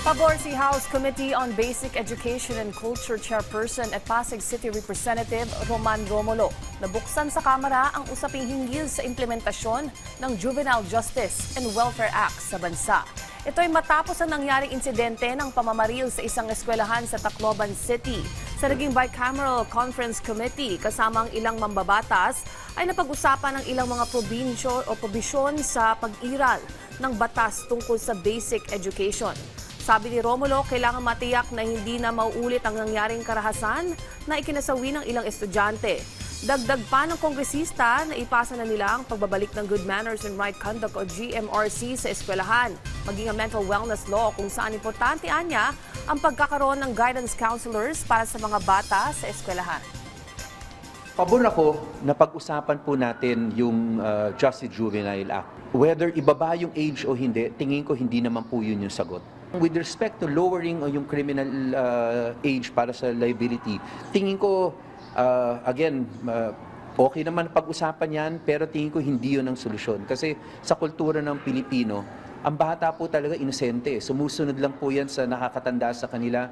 Pabor si House Committee on Basic Education and Culture Chairperson at Pasig City Representative Roman Romulo. Nabuksan sa Kamara ang usaping hinggil sa implementasyon ng Juvenile Justice and Welfare Act sa bansa. Ito ay matapos ang nangyaring insidente ng pamamaril sa isang eskwelahan sa Tacloban City. Sa naging bicameral conference committee kasama ang ilang mambabatas ay napag-usapan ang ilang mga probisyon sa pag-iral ng batas tungkol sa basic education. Sabi ni Romulo, kailangan matiyak na hindi na mauulit ang nangyaring karahasan na ikinasawi ng ilang estudyante. Dagdag pa ng kongresista na ipasa na nila ang pagbabalik ng Good Manners and Right Conduct o GMRC sa eskwelahan, maging ang mental wellness law kung saan importante anya ang pagkakaroon ng guidance counselors para sa mga bata sa eskwelahan. Pabor ako na pag-usapan po natin yung Justice Juvenile Act. Whether ibaba yung age o hindi, tingin ko hindi naman po yun yung sagot. With respect to lowering yung criminal age para sa liability, tingin ko, okay naman pag-usapan yan, pero tingin ko hindi yun ang solusyon. Kasi sa kultura ng Pilipino, ang bata po talaga inosente. Sumusunod lang po yan sa nakakatanda sa kanila.